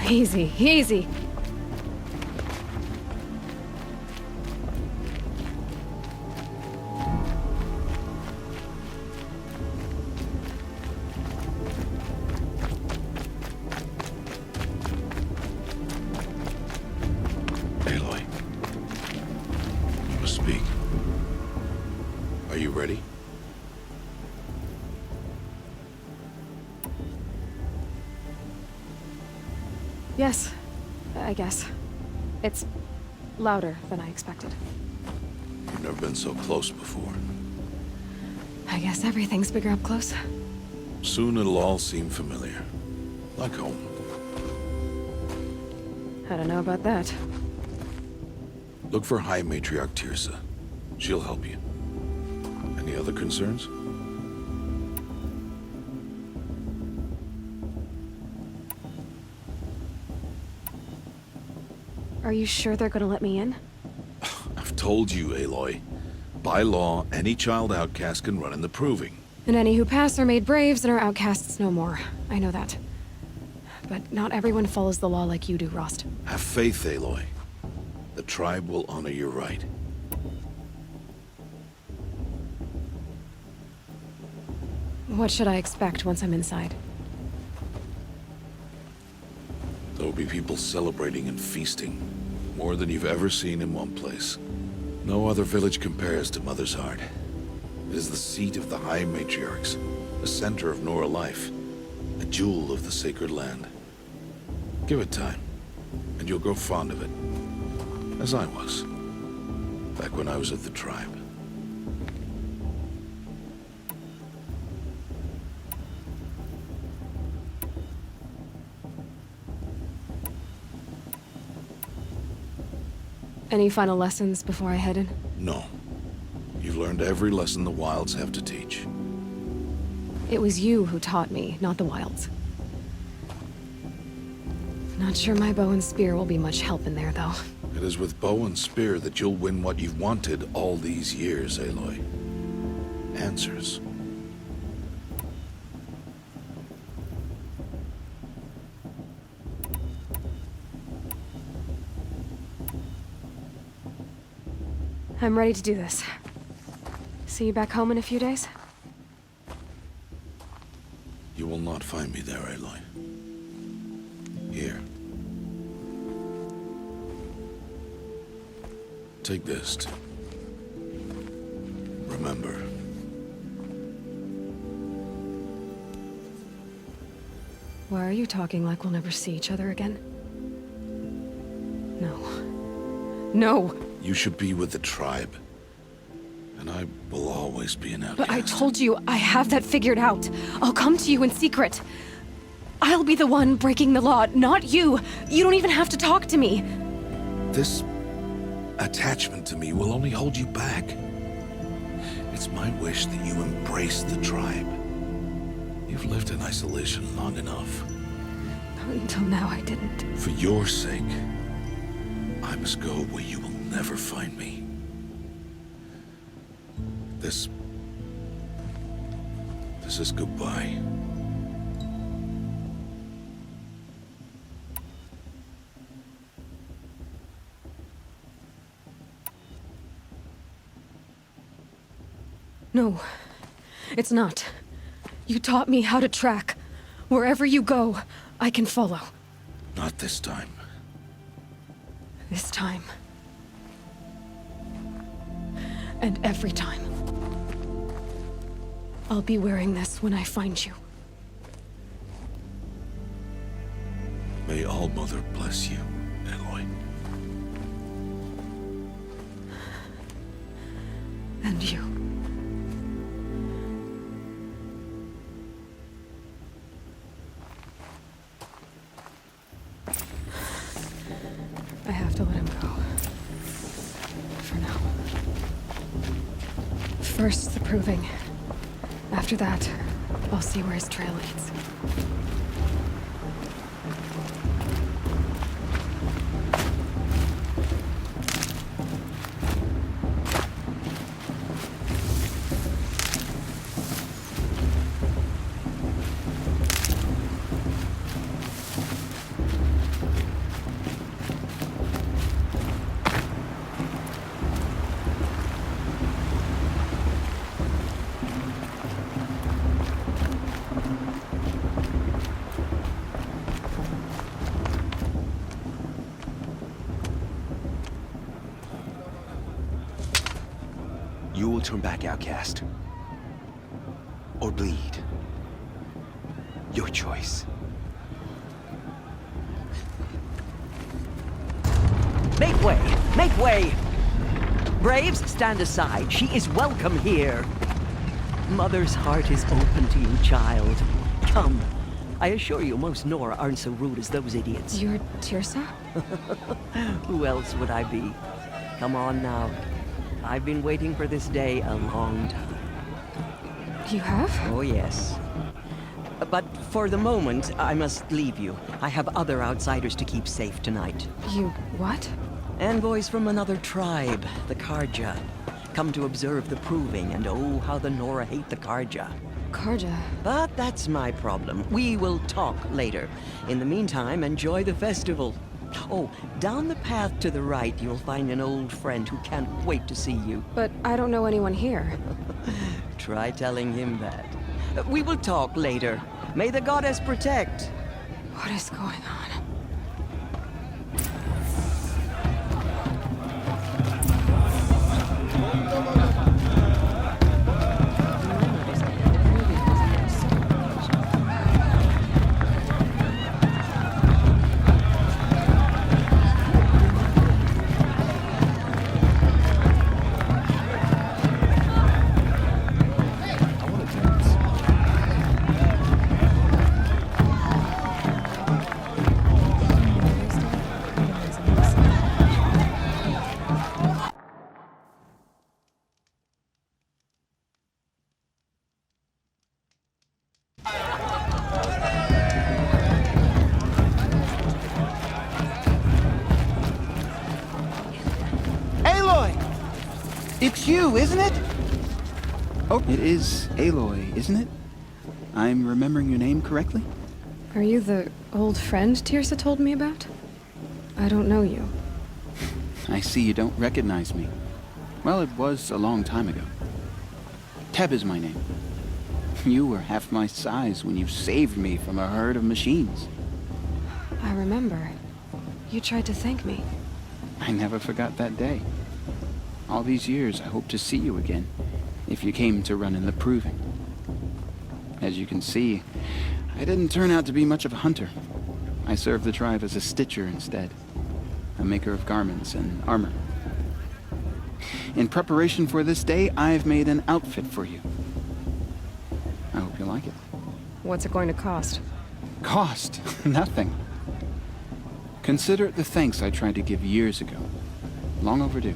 Easy, easy. Aloy, you must speak. Are you ready? Yes, I guess. It's louder than I expected. You've never been so close before. I guess everything's bigger up close. Soon it'll all seem familiar. Like home. I don't know about that. Look for High Matriarch Tirsa. She'll help you. Any other concerns? Are you sure they're gonna let me in? I've told you, Aloy. By law, any child outcast can run in the Proving. And any who pass are made braves and are outcasts no more. I know that. But not everyone follows the law like you do, Rost. Have faith, Aloy. The tribe will honor your right. What should I expect once I'm inside? There will be people celebrating and feasting. More than you've ever seen in one place. No other village compares to Mother's Heart. It is the seat of the High Matriarchs, the center of Nora life, a jewel of the sacred land. Give it time, and you'll grow fond of it. As I was, back when I was at the tribe. Any final lessons before I head in? No. You've learned every lesson the Wilds have to teach. It was you who taught me, not the Wilds. Not sure my bow and spear will be much help in there, though. It is with bow and spear that you'll win what you've wanted all these years, Aloy. Answers. I'm ready to do this. See you back home in a few days? You will not find me there, Aloy. Here. Take this. Remember. Why are you talking like we'll never see each other again? No. No! You should be with the tribe. And I will always be an outcast. But I told you, I have that figured out. I'll come to you in secret. I'll be the one breaking the law, not you. You don't even have to talk to me. This attachment to me will only hold you back. It's my wish that you embrace the tribe. You've lived in isolation long enough. Until now, I didn't. For your sake, I must go where you will never find me. This is goodbye. No, it's not. You taught me how to track. Wherever you go, I can follow. Not this time. This time. And every time. I'll be wearing this when I find you. May All-Mother bless you, Aloy. And you. I have to let him go. For now. First, the proving. After that, I'll see where his trail leads. turn back, outcast. Or bleed. Your choice. Make way! Make way! Braves, stand aside. She is welcome here. Mother's heart is open to you, child. Come. I assure you, most Nora aren't so rude as those idiots. You're Tirsa? Who else would I be? Come on now. I've been waiting for this day a long time. You have? Oh, yes. But for the moment, I must leave you. I have other outsiders to keep safe tonight. You what? Envoys from another tribe, the Karja. Come to observe the proving, and oh, how the Nora hate the Karja. Karja. But that's my problem. We will talk later. In the meantime, enjoy the festival. Oh, down the path to the right, you'll find an old friend who can't wait to see you. But I don't know anyone here. Try telling him that. We will talk later. May the goddess protect. What is going on? It's you, isn't it? Oh, it is Aloy, isn't it? I'm remembering your name correctly? Are you the old friend Tirsa told me about? I don't know you. I see you don't recognize me. Well, it was a long time ago. Teb is my name. You were half my size when you saved me from a herd of machines. I remember. You tried to thank me. I never forgot that day. All these years, I hope to see you again, if you came to run in the proving. As you can see, I didn't turn out to be much of a hunter. I served the tribe as a stitcher instead, a maker of garments and armor. In preparation for this day, I've made an outfit for you. I hope you like it. What's it going to cost? Cost? Nothing. Consider it the thanks I tried to give years ago. Long overdue.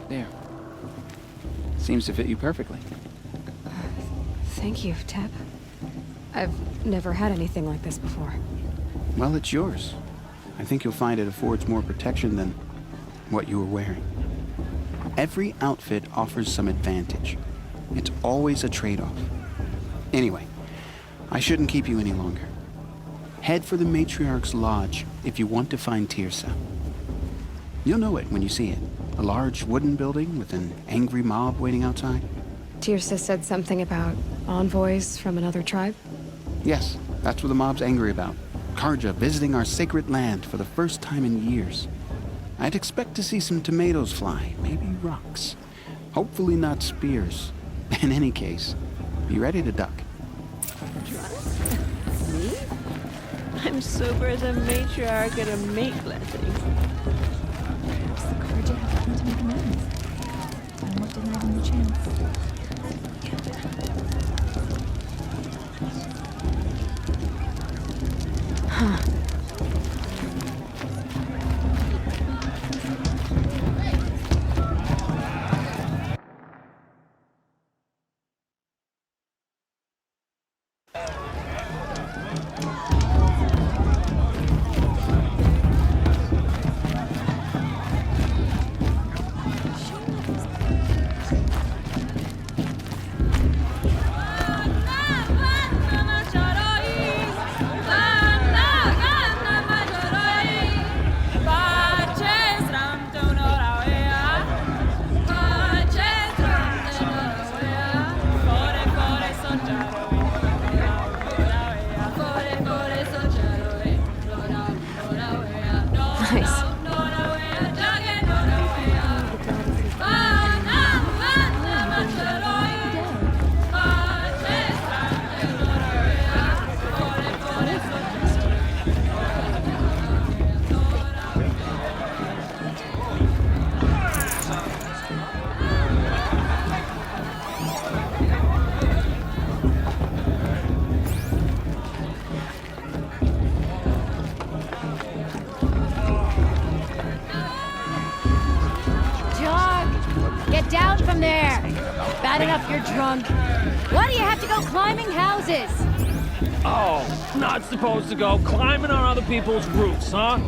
There. Seems to fit you perfectly. Thank you, Teb. I've never had anything like this before. Well, it's yours. I think you'll find it affords more protection than what you were wearing. Every outfit offers some advantage. It's always a trade-off. Anyway, I shouldn't keep you any longer. Head for the Matriarch's Lodge if you want to find Tirsa. You'll know it when you see it. A large wooden building with an angry mob waiting outside. Tirsa said something about envoys from another tribe? Yes, that's what the mob's angry about. Karja visiting our sacred land for the first time in years. I'd expect to see some tomatoes fly, maybe rocks. Hopefully not spears. In any case, be ready to duck. Me? I'm sober as a matriarch at a mate blessing. Perhaps the Karja have come to make amends. I won't deny them the chance. Huh. had enough, you're drunk. Why do you have to go climbing houses? Oh, not supposed to go climbing on other people's roofs, huh?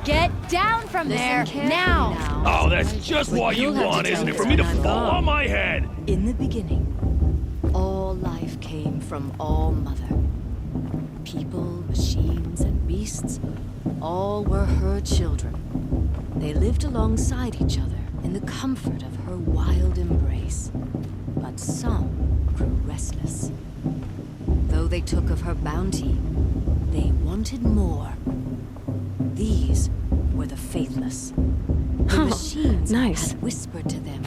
Get down from there, now! Oh, that's just what you want, isn't it? For me to fall on my head! In the beginning, all life came from All Mother. People, machines, and beasts, all were her children. They lived alongside each other in the comfort of her wild embrace. But some grew restless. Though they took of her bounty, they wanted more. These were the faithless. The machines nice. had whispered to them,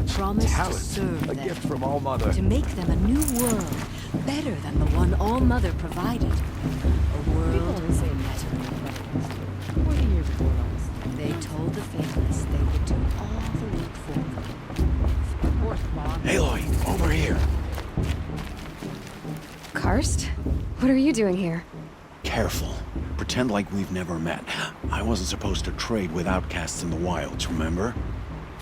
promised to serve A them, gift from All Mother. to make them a new world, better than the one All Mother provided. A world better. They told the faithless they would do all the work for them. Aloy, over here. Karst? What are you doing here? Careful. Pretend like we've never met. I wasn't supposed to trade with outcasts in the wilds, remember?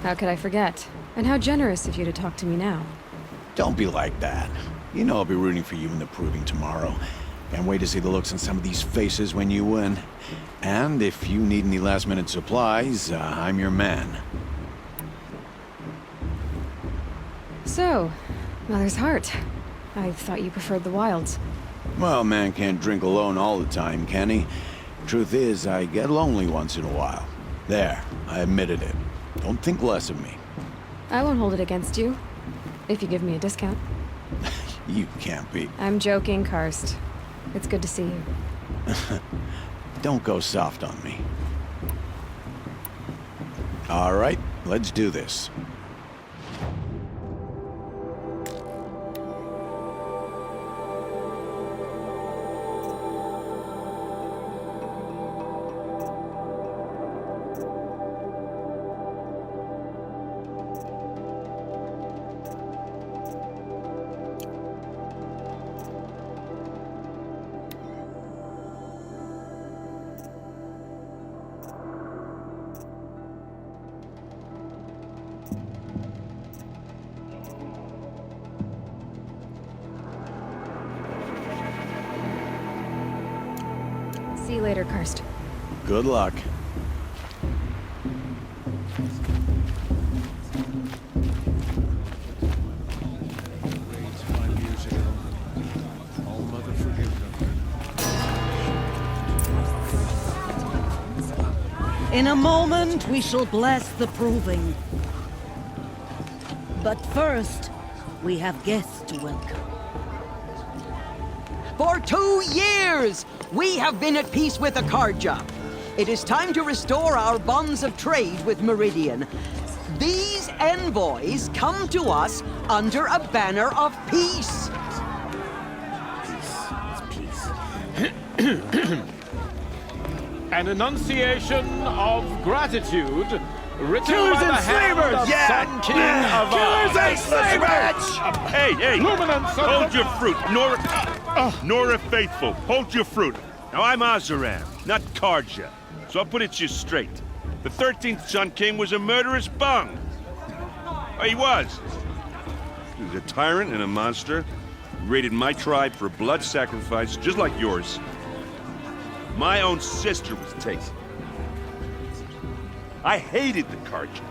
How could I forget? And how generous of you to talk to me now. Don't be like that. You know I'll be rooting for you in the proving tomorrow. Can't wait to see the looks on some of these faces when you win. And if you need any last-minute supplies, I'm your man. So, Mother's Heart. I thought you preferred the wilds. Well, man can't drink alone all the time, can he? Truth is, I get lonely once in a while. There, I admitted it. Don't think less of me. I won't hold it against you. If you give me a discount. You can't be. I'm joking, Karst. It's good to see you. Don't go soft on me. All right, let's do this. See you later, Karst. Good luck. In a moment, we shall bless the proving. But first, we have guests to welcome. For 2 years, we have been at peace with Akarja. It is time to restore our bonds of trade with Meridian. These envoys come to us under a banner of peace. An enunciation of gratitude written Killers by the and hand slavers! of Yeah! Sun King of Killers and slavers! Hey, hey! Luminance of Hold the- your fruit, Nora Faithful. Hold your fruit. Now I'm Azaram, not Karja, so I'll put it to you straight. The 13th Sun King was a murderous bung. Oh, he was. He was a tyrant and a monster. He raided my tribe for blood sacrifice, just like yours. My own sister was taken. I hated the Karja.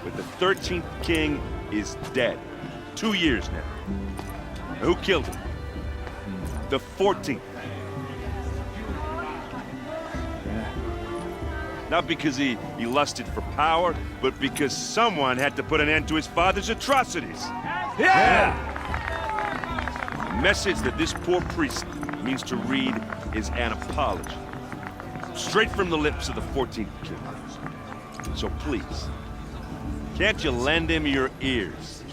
But the 13th king is dead. 2 years now. Now, who killed him? The 14th. Not because he lusted for power, but because someone had to put an end to his father's atrocities. Yeah! The message that this poor priest means to read is an apology. Straight from the lips of the 14th king. So please, can't you lend him your ears?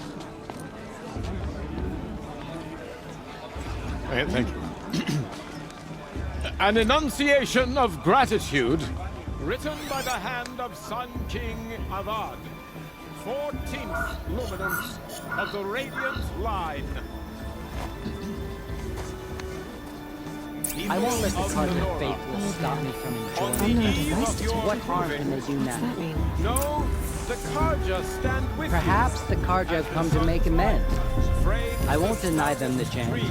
Thank you. An enunciation of gratitude written by the hand of Sun King Avad, 14th luminance of the Radiant Line. I won't let the Carja faithful stop me from enjoying I'm not a device it. What harm can they do What's that now? mean? No, the Karja stand with Perhaps the Carja have come to make amends. I won't deny them the chance.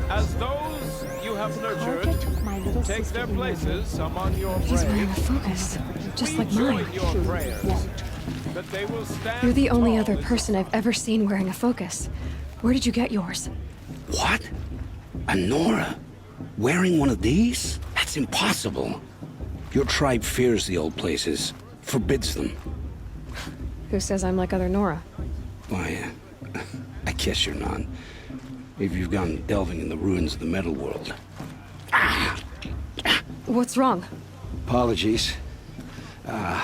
As those you have Carja nurtured, took my little take sister their in places among your He's wearing a braves. focus, just like Join mine. your prayers that they will stand You're the only tall other as person I've ever seen wearing a focus. Where did you get yours? What? A Nora? Wearing one of these? That's impossible. Your tribe fears the old places, forbids them. Who says I'm like other Nora? Why, I guess you're not. If you've gone delving in the ruins of the metal world. What's wrong? Apologies. A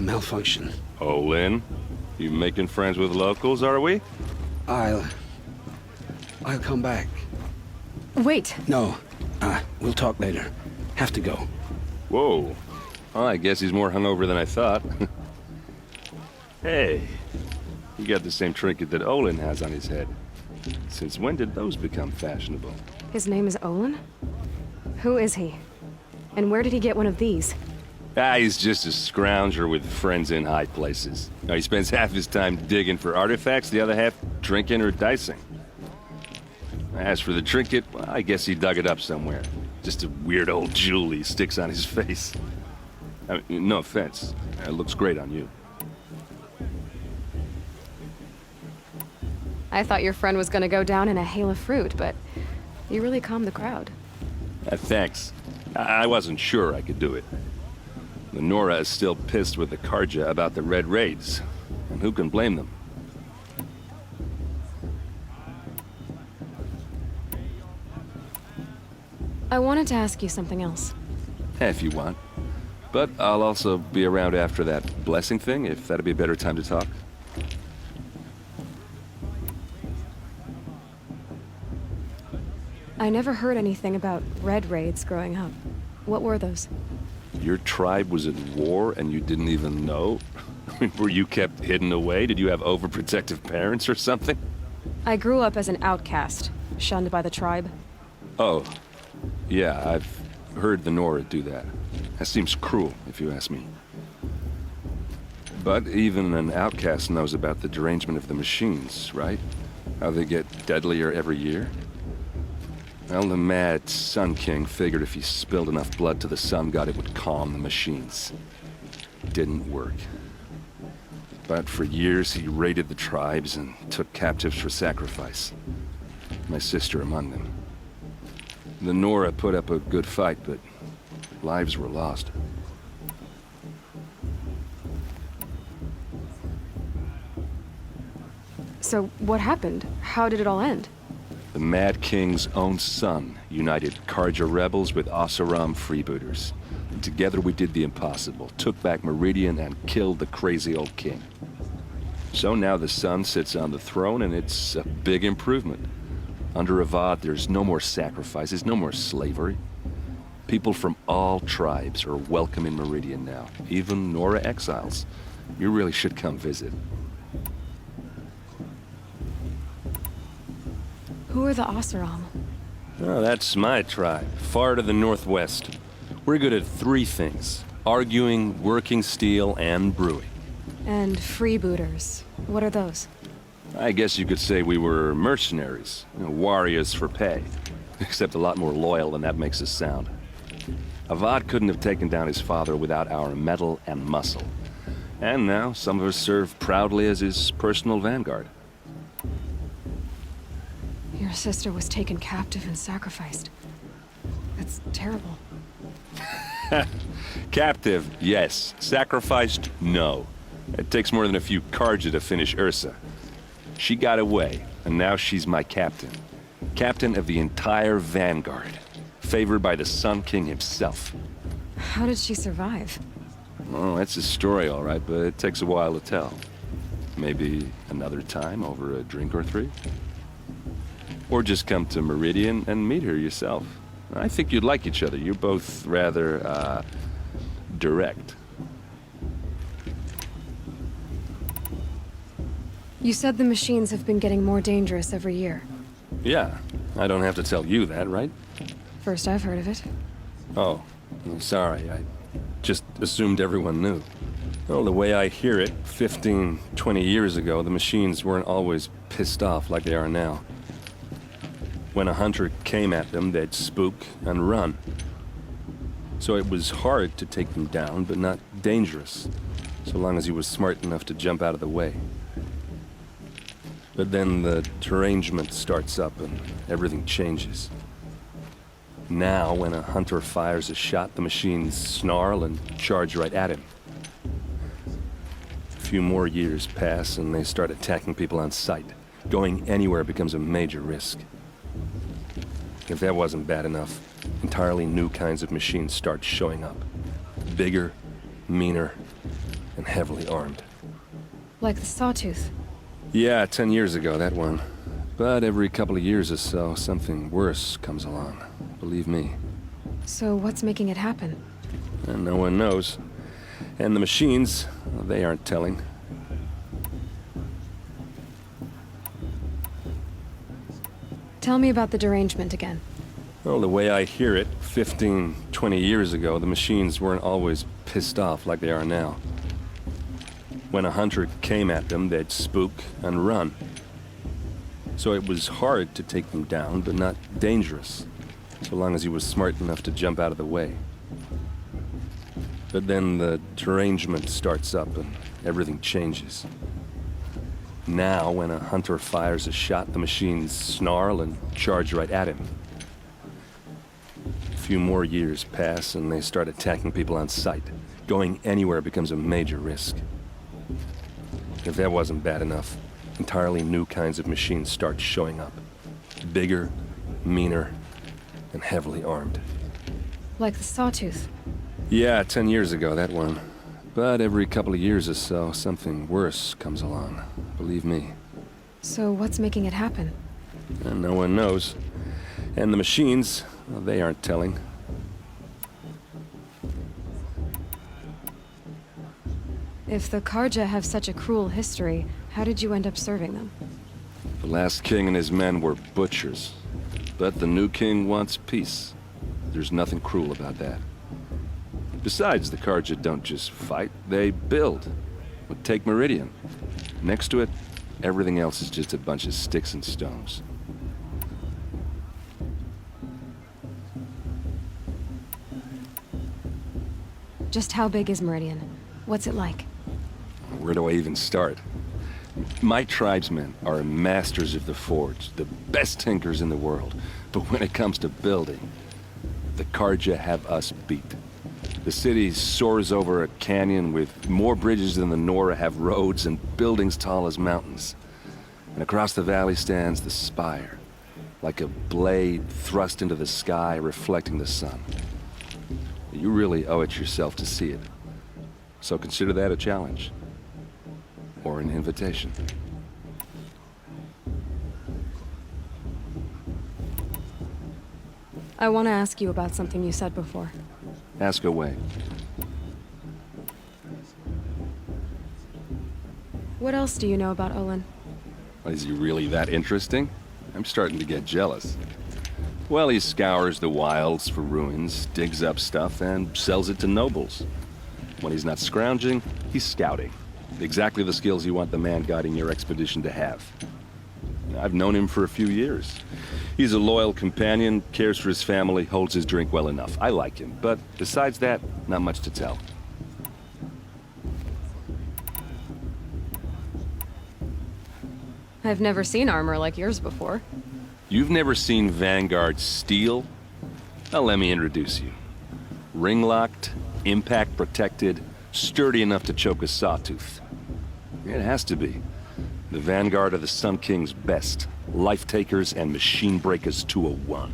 malfunction. Oh, Lynn, you making friends with locals, are we? I'll come back. Wait, No, we'll talk later. Have to go. Whoa. Well, I guess he's more hungover than I thought. Hey, you got the same trinket that Olin has on his head. Since when did those become fashionable? his name is Olin? Who is he? And where did he get one of these? He's just a scrounger with friends in high places. He spends half his time digging for artifacts, the other half drinking or dicing. As for the trinket, well, I guess he dug it up somewhere. Just a weird old jewel he sticks on his face. I mean, no offense. It looks great on you. I thought your friend was gonna go down in a hail of fruit, but you really calmed the crowd. Thanks. I wasn't sure I could do it. The Nora is still pissed with the Karja about the Red Raids. And who can blame them? I wanted to ask you something else. If you want. But I'll also be around after that blessing thing, if that'd be a better time to talk. I never heard anything about red raids growing up. What were those? Your tribe was at war and you didn't even know? I mean, were you kept hidden away? Did you have overprotective parents or something? I grew up as an outcast, shunned by the tribe. Oh, yeah, I've heard the Nora do that. That seems cruel, if you ask me. But even an outcast knows about the derangement of the machines, right? How they get deadlier every year? Well, the mad Sun King figured if he spilled enough blood to the Sun God, it would calm the machines. Didn't work. But for years, he raided the tribes and took captives for sacrifice. My sister among them. The Nora put up a good fight, but lives were lost. So what happened? How did it all end? The Mad King's own son united Karja rebels with Oseram freebooters. And together we did the impossible, took back Meridian and killed the crazy old king. So now the son sits on the throne and it's a big improvement. Under Avad, there's no more sacrifices, no more slavery. People from all tribes are welcome in Meridian now, even Nora exiles. You really should come visit. Who are the Oseram? Oh, that's my tribe, far to the northwest. We're good at three things: arguing, working steel, and brewing. And freebooters. What are those? I guess you could say we were mercenaries, warriors for pay. Except a lot more loyal than that makes us sound. Avad couldn't have taken down his father without our metal and muscle. And now some of us serve proudly as his personal vanguard. Your sister was taken captive and sacrificed. That's terrible. Captive, yes. Sacrificed, no. It takes more than a few Karja to finish Ursa. She got away, and now she's my captain. Captain of the entire vanguard. Favored by the Sun King himself. How did she survive? Well, that's a story, all right, but it takes a while to tell. Maybe another time over a drink or three? Or just come to Meridian and meet her yourself. I think you'd like each other. You're both rather, direct. You said the machines have been getting more dangerous every year. Yeah, I don't have to tell you that, right? First I've heard of it. Oh, I'm sorry. I just assumed everyone knew. Well, the way I hear it, 15, 20 years ago, the machines weren't always pissed off like they are now. When a hunter came at them, they'd spook and run. So it was hard to take them down, but not dangerous, so long as he was smart enough to jump out of the way. But then the derangement starts up and everything changes. Now, when a hunter fires a shot, the machines snarl and charge right at him. A few more years pass and they start attacking people on sight. Going anywhere becomes a major risk. If that wasn't bad enough, entirely new kinds of machines start showing up. Bigger, meaner, and heavily armed. Like the Sawtooth. Yeah, 10 years ago, that one. But every couple of years or so, something worse comes along. Believe me. So what's making it happen? And no one knows. And the machines, well, they aren't telling. Tell me about the derangement again. Well, the way I hear it, 15, 20 years ago, the machines weren't always pissed off like they are now. When a hunter came at them, they'd spook and run. So it was hard to take them down, but not dangerous, so long as he was smart enough to jump out of the way. But then the derangement starts up and everything changes. Now, when a hunter fires a shot, the machines snarl and charge right at him. A few more years pass and they start attacking people on sight. Going anywhere becomes a major risk. If that wasn't bad enough, entirely new kinds of machines start showing up. Bigger, meaner, and heavily armed. Like the Sawtooth. Yeah, 10 years ago, that one. But every couple of years or so, something worse comes along. Believe me. So what's making it happen? And no one knows. And the machines, well, they aren't telling. If the Karja have such a cruel history, how did you end up serving them? The last king and his men were butchers. But the new king wants peace. There's nothing cruel about that. Besides, the Karja don't just fight, they build. But take Meridian. Next to it, everything else is just a bunch of sticks and stones. Just how big is Meridian? What's it like? Where do I even start? My tribesmen are masters of the forge, the best tinkers in the world. But when it comes to building, the Karja have us beat. The city soars over a canyon with more bridges than the Nora have roads and buildings tall as mountains. And across the valley stands the spire, like a blade thrust into the sky reflecting the sun. You really owe it yourself to see it. So consider that a challenge. Or an invitation. I want to ask you about something you said before. Ask away. What else do you know about Olin? Is he really that interesting? I'm starting to get jealous. Well, he scours the wilds for ruins, digs up stuff, and sells it to nobles. When he's not scrounging, he's scouting. Exactly the skills you want the man guiding your expedition to have. I've known him for a few years. He's a loyal companion, cares for his family, holds his drink well enough. I like him, but besides that, not much to tell. I've never seen armor like yours before. You've never seen Vanguard steel? Well, let me introduce you. Ring-locked, impact-protected, sturdy enough to choke a sawtooth. It has to be. The Vanguard are the Sun King's best. Life-takers and machine breakers to a one.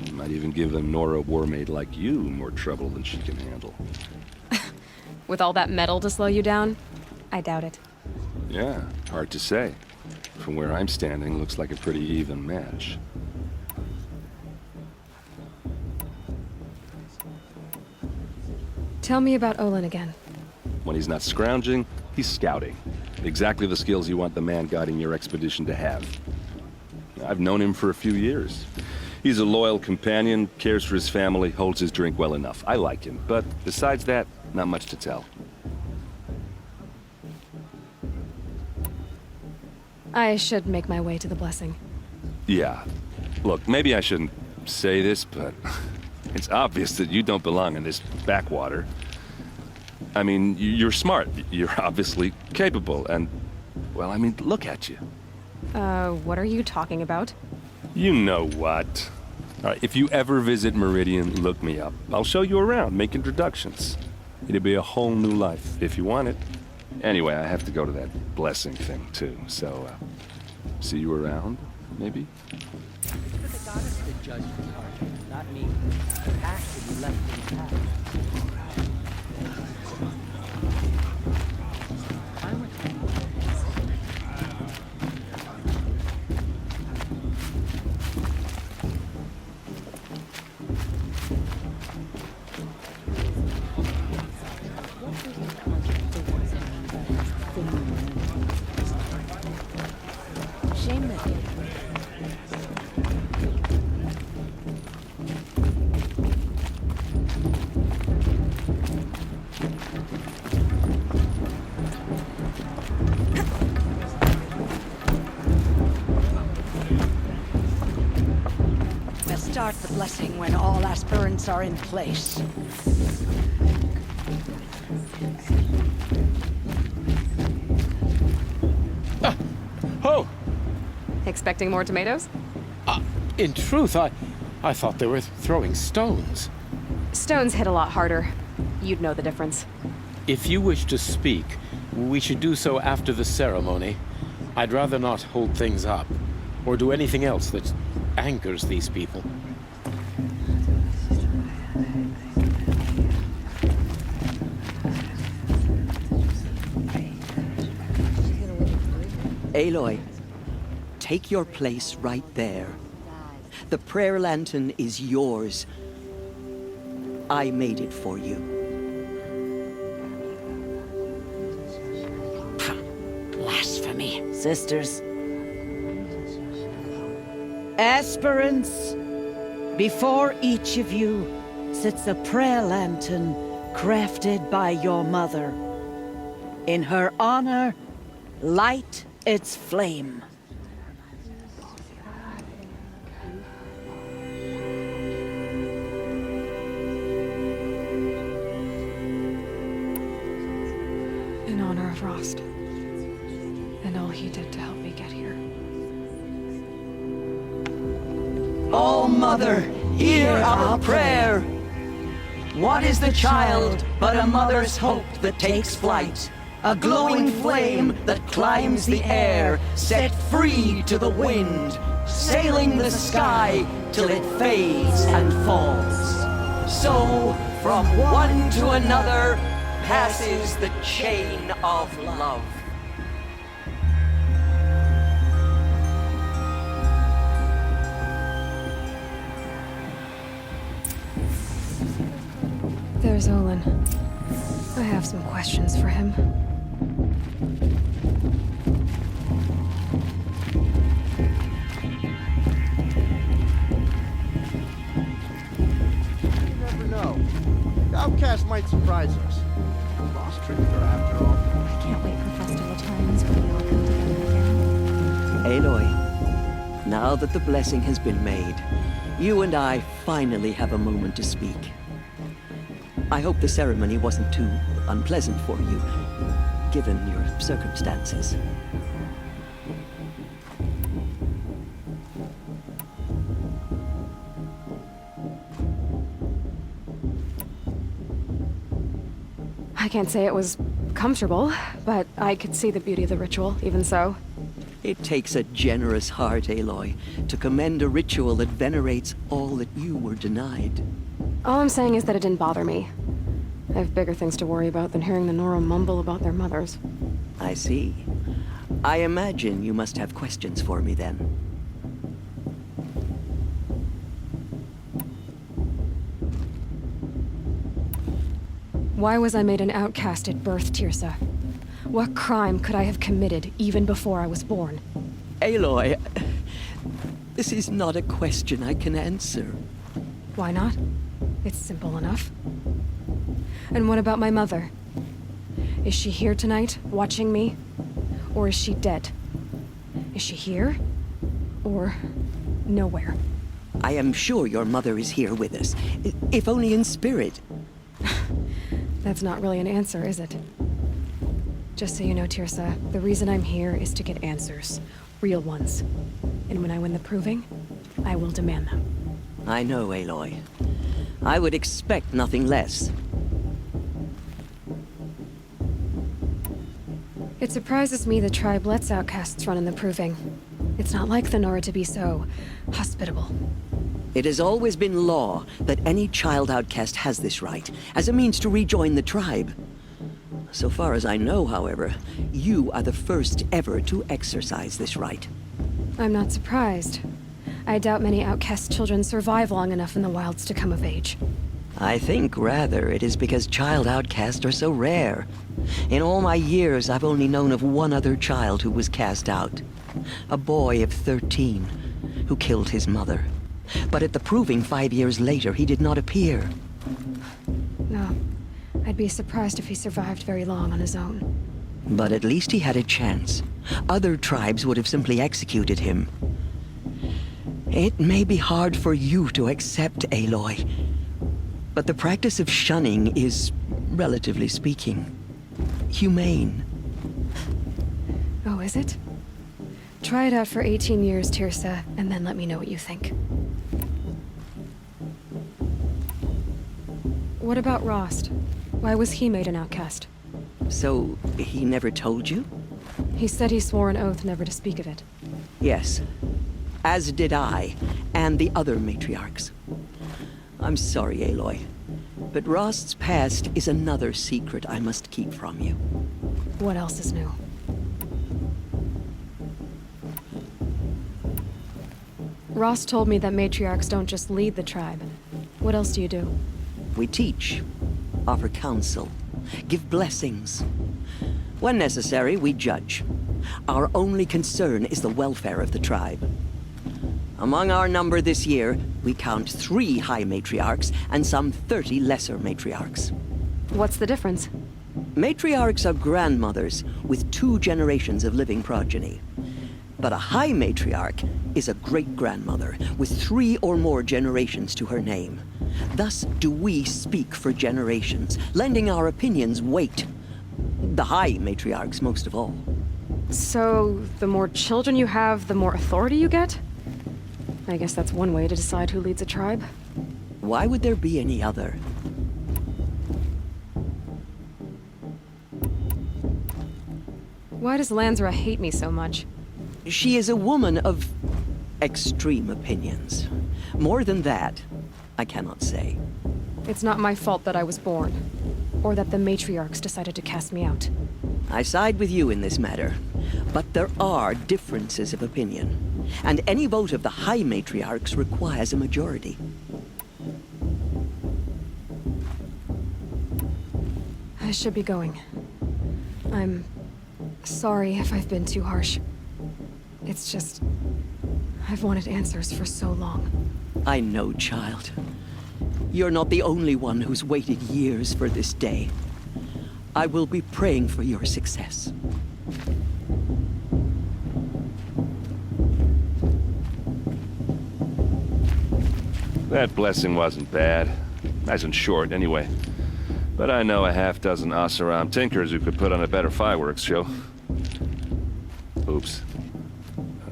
You might even give a Nora warmaid like you more trouble than she can handle. With all that metal to slow you down? I doubt it. Yeah, hard to say. From where I'm standing, looks like a pretty even match. Tell me about Olin again. When he's not scrounging, he's scouting. Exactly the skills you want the man guiding your expedition to have. I've known him for a few years. He's a loyal companion, cares for his family, holds his drink well enough. I like him, but besides that, not much to tell. I should make my way to the blessing. Yeah. Look, maybe I shouldn't say this, but it's obvious that you don't belong in this backwater. I mean, you're smart. You're obviously capable, and, well, I mean, look at you. What are you talking about? You know what. All right, if you ever visit Meridian, look me up. I'll show you around, make introductions. It'll be a whole new life, if you want it. Anyway, I have to go to that blessing thing, too, so, see you around, maybe? For the goddess to judge the party, not me. The past to be left in the past. Shame that We'll start the blessing when all aspirants are in place. Oh! Expecting more tomatoes? In truth, I thought they were throwing stones. Stones hit a lot harder. You'd know the difference. If you wish to speak, we should do so after the ceremony. I'd rather not hold things up, or do anything else that angers these people. Aloy, take your place right there. The prayer lantern is yours. I made it for you. Blasphemy, sisters. Aspirants, before each of you sits a prayer lantern crafted by your mother. In her honor, light its flame. In honor of Rost. And all he did to help me get here. Oh, Mother, hear our prayer. What is the child but a mother's hope that takes flight? A glowing flame that climbs the air, set free to the wind, sailing the sky till it fades and falls. So, from one to another, passes the chain of love. There's Olin. I have some questions for him. You never know. The outcast might surprise us. Lost trickster after all. I can't wait for festival times when we all come together again. Aloy, now that the blessing has been made, you and I finally have a moment to speak. I hope the ceremony wasn't too unpleasant for you, given your circumstances. I can't say it was comfortable, but I could see the beauty of the ritual, even so. It takes a generous heart, Aloy, to commend a ritual that venerates all that you were denied. All I'm saying is that it didn't bother me. I have bigger things to worry about than hearing the Nora mumble about their mothers. I see. I imagine you must have questions for me then. Why was I made an outcast at birth, Tirsa? What crime could I have committed even before I was born? Aloy, This is not a question I can answer. Why not? It's simple enough. And what about my mother? Is she here tonight, watching me? Or is she dead? Is she here? Or nowhere? I am sure your mother is here with us, if only in spirit. That's not really an answer, is it? Just so you know, Tirsa, the reason I'm here is to get answers. Real ones. And when I win the proving, I will demand them. I know, Aloy. I would expect nothing less. It surprises me the tribe lets outcasts run in the proving. It's not like the Nora to be so hospitable. It has always been law that any child outcast has this right, as a means to rejoin the tribe. So far as I know, however, you are the first ever to exercise this right. I'm not surprised. I doubt many outcast children survive long enough in the wilds to come of age. I think, rather, it is because child outcasts are so rare. In all my years, I've only known of one other child who was cast out. A boy of 13, who killed his mother. But at the proving 5 years later, he did not appear. No. I'd be surprised if he survived very long on his own. But at least he had a chance. Other tribes would have simply executed him. It may be hard for you to accept, Aloy, but the practice of shunning is, relatively speaking, humane. Oh, is it? Try it out for 18 years, Tirsa, and then let me know what you think. What about Rost? Why was he made an outcast? So, he never told you? He said he swore an oath never to speak of it. Yes. As did I, and the other matriarchs. I'm sorry, Aloy, but Rost's past is another secret I must keep from you. What else is new? Rost told me that matriarchs don't just lead the tribe. What else do you do? We teach, offer counsel, give blessings. When necessary, we judge. Our only concern is the welfare of the tribe. Among our number this year, we count 3 high matriarchs and some 30 lesser matriarchs. What's the difference? Matriarchs are grandmothers with 2 generations of living progeny. But a high matriarch is a great-grandmother with 3 or more generations to her name. Thus do we speak for generations, lending our opinions weight. The high matriarchs most of all. So, the more children you have, the more authority you get? I guess that's one way to decide who leads a tribe. Why would there be any other? Why does Lansra hate me so much? She is a woman of extreme opinions. More than that, I cannot say. It's not my fault that I was born, or that the matriarchs decided to cast me out. I side with you in this matter, but there are differences of opinion, and any vote of the high matriarchs requires a majority. I should be going. I'm sorry if I've been too harsh. It's just, I've wanted answers for so long. I know, child. You're not the only one who's waited years for this day. I will be praying for your success. That blessing wasn't bad. Nice and short, anyway. But I know a half-dozen Oseram tinkers who could put on a better fireworks show. Oops.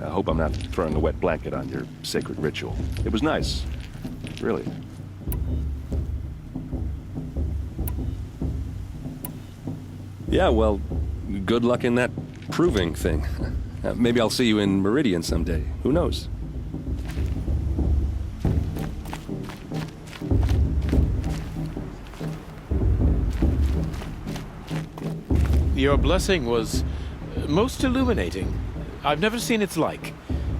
I hope I'm not throwing a wet blanket on your sacred ritual. It was nice. Really. Yeah, well, good luck in that proving thing. Maybe I'll see you in Meridian someday. Who knows? Your blessing was most illuminating. I've never seen its like.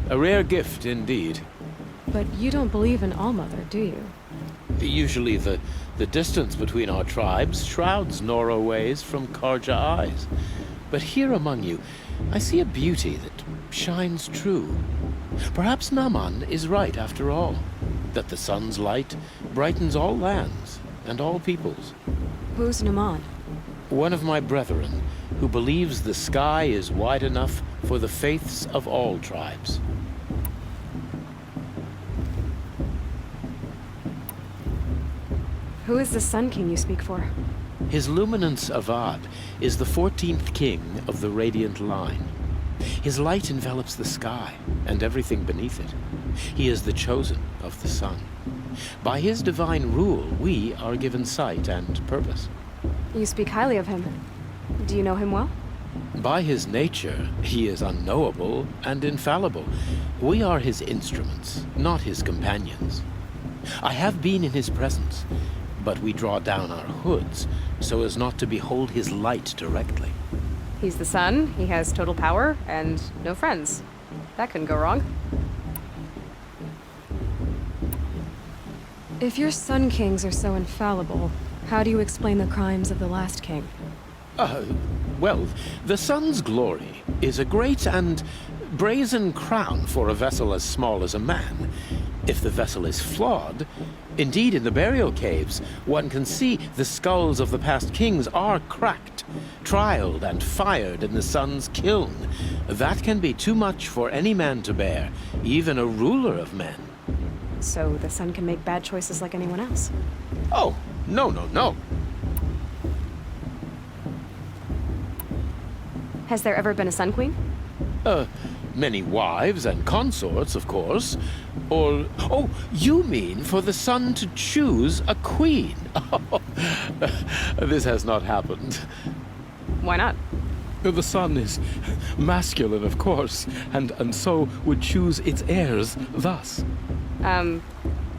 A rare gift indeed. But you don't believe in Allmother, do you? Usually the distance between our tribes shrouds Nora ways from Karja eyes. But here among you, I see a beauty that shines true. Perhaps Naman is right after all, that the sun's light brightens all lands and all peoples. Who's Naman? One of my brethren, who believes the sky is wide enough for the faiths of all tribes. Who is the Sun King you speak for? His Luminance Avad is the 14th king of the Radiant Line. His light envelops the sky and everything beneath it. He is the chosen of the sun. By his divine rule, we are given sight and purpose. You speak highly of him. Do you know him well? By his nature, he is unknowable and infallible. We are his instruments, not his companions. I have been in his presence, but we draw down our hoods so as not to behold his light directly. He's the sun, he has total power, and no friends. That couldn't go wrong. If your Sun Kings are so infallible, how do you explain the crimes of the last king? Well, the sun's glory is a great and brazen crown for a vessel as small as a man. If the vessel is flawed, indeed in the burial caves, one can see the skulls of the past kings are cracked, trialed and fired in the sun's kiln. That can be too much for any man to bear, even a ruler of men. So the sun can make bad choices like anyone else? Oh, no. Has there ever been a Sun Queen? Many wives and consorts, of course. Or, oh, you mean for the sun to choose a queen? This has not happened. Why not? The sun is masculine, of course, and so would choose its heirs thus.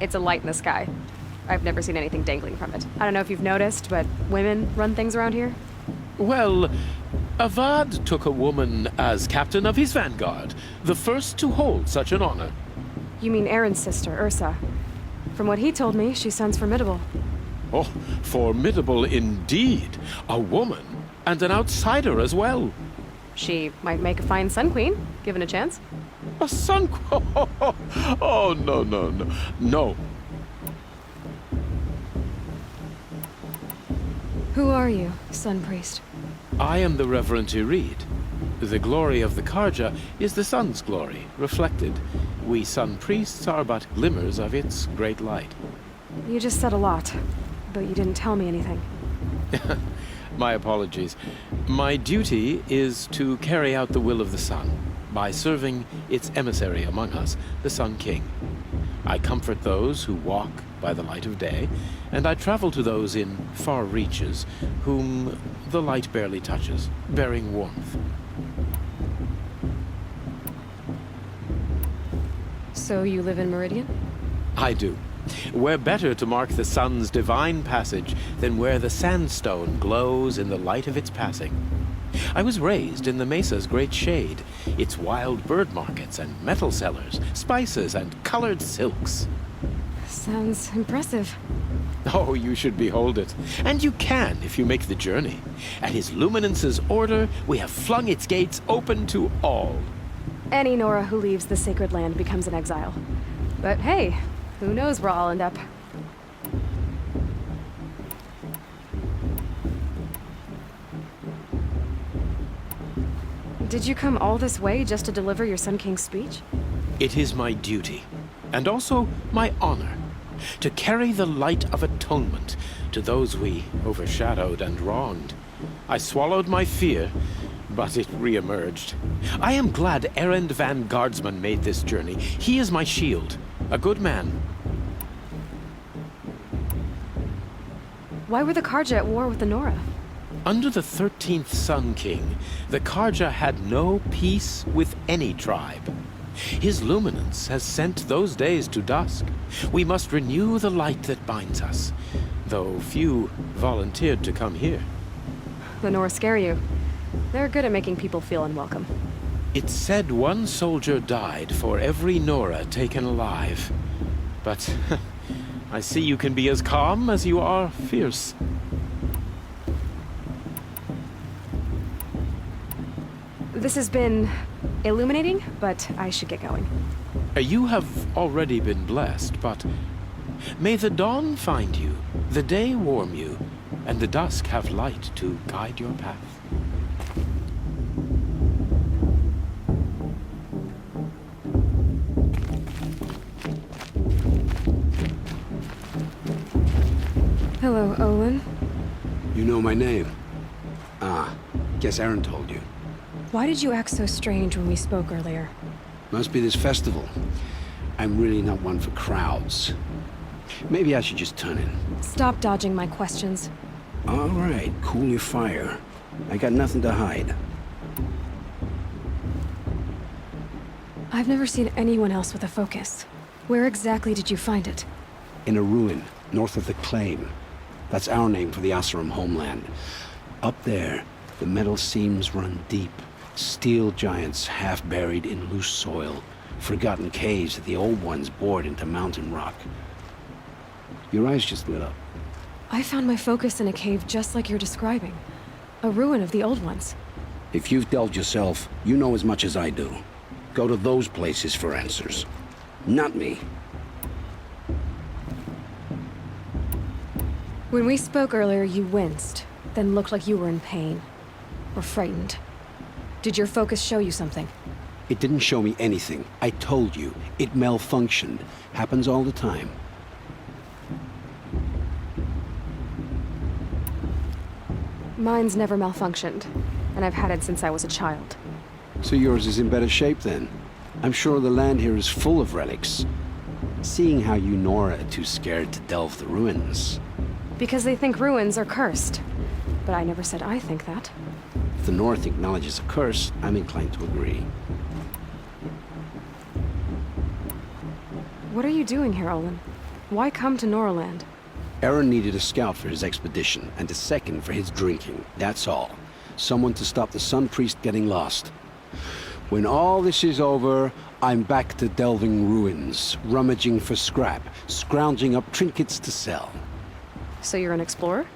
It's a light in the sky. I've never seen anything dangling from it. I don't know if you've noticed, but women run things around here. Well, Avad took a woman as captain of his vanguard, the first to hold such an honor. You mean Aaron's sister, Ursa. From what he told me, she sounds formidable. Oh, formidable indeed. A woman, and an outsider as well. She might make a fine Sun Queen, given a chance. A sun queen? Oh, no. Who are you, Sun Priest? I am the Reverend Irid. The glory of the Karja is the sun's glory, reflected. We sun priests are but glimmers of its great light. You just said a lot, but you didn't tell me anything. My apologies. My duty is to carry out the will of the sun by serving its emissary among us, the Sun King. I comfort those who walk by the light of day, and I travel to those in far reaches whom the light barely touches, bearing warmth. So you live in Meridian? I do. Where better to mark the sun's divine passage than where the sandstone glows in the light of its passing? I was raised in the mesa's great shade, its wild bird markets and metal cellars, spices and colored silks. Sounds impressive. Oh, you should behold it. And you can if you make the journey. At his luminance's order, we have flung its gates open to all. Any Nora who leaves the sacred land becomes an exile. But hey, who knows where I'll end up. Did you come all this way just to deliver your Sun King's speech? It is my duty, and also my honor, to carry the light of atonement to those we overshadowed and wronged. I swallowed my fear, but it re-emerged. I am glad Erend van Guardsman made this journey. He is my shield, a good man. Why were the Karja at war with the Nora? Under the 13th Sun King, the Karja had no peace with any tribe. His luminance has sent those days to dusk. We must renew the light that binds us, though few volunteered to come here. The Nora scare you. They're good at making people feel unwelcome. It's said one soldier died for every Nora taken alive. But I see you can be as calm as you are fierce. This has been illuminating, but I should get going. You have already been blessed, but may the dawn find you, the day warm you, and the dusk have light to guide your path. Hello, Olin. You know my name? Ah, guess Aaron told you. Why did you act so strange when we spoke earlier? Must be this festival. I'm really not one for crowds. Maybe I should just turn in. Stop dodging my questions. All right, cool your fire. I got nothing to hide. I've never seen anyone else with a focus. Where exactly did you find it? In a ruin, north of the Claim. That's our name for the Oseram homeland. Up there, the metal seams run deep. Steel giants half buried in loose soil. Forgotten caves that the old ones bored into mountain rock. Your eyes just lit up. I found my focus in a cave just like you're describing. A ruin of the old ones. If you've delved yourself, you know as much as I do. Go to those places for answers. Not me. When we spoke earlier, you winced, then looked like you were in pain. Or frightened. Did your focus show you something? It didn't show me anything. I told you. It malfunctioned. Happens all the time. Mine's never malfunctioned, and I've had it since I was a child. So yours is in better shape then. I'm sure the land here is full of relics. Seeing how you Nora are too scared to delve the ruins. Because they think ruins are cursed. But I never said I think that. If the North acknowledges a curse, I'm inclined to agree. What are you doing here, Olin? Why come to Noraland? Aaron needed a scout for his expedition, and a second for his drinking. That's all. Someone to stop the Sun Priest getting lost. When all this is over, I'm back to delving ruins, rummaging for scrap, scrounging up trinkets to sell. So you're an explorer?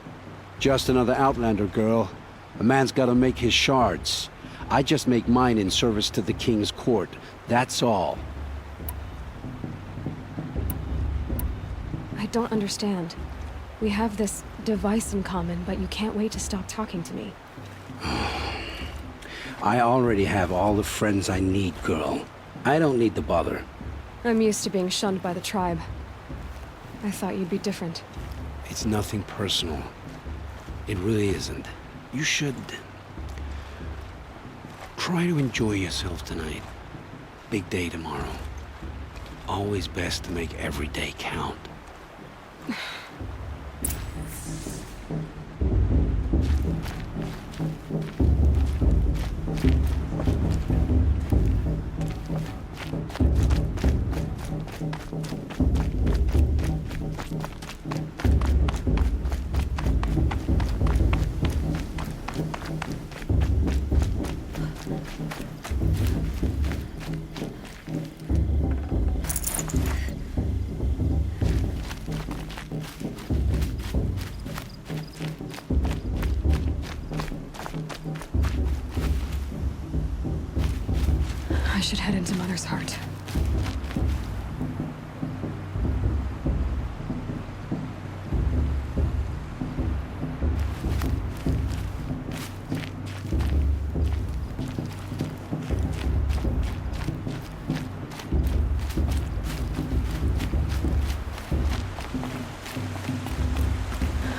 Just another Outlander, girl. A man's gotta make his shards. I just make mine in service to the King's court. That's all. I don't understand. We have this device in common, but you can't wait to stop talking to me. I already have all the friends I need, girl. I don't need the bother. I'm used to being shunned by the tribe. I thought you'd be different. It's nothing personal. It really isn't. You should try to enjoy yourself tonight. Big day tomorrow. Always best to make every day count. I should head into Mother's Heart.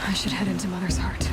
I should head into Mother's Heart.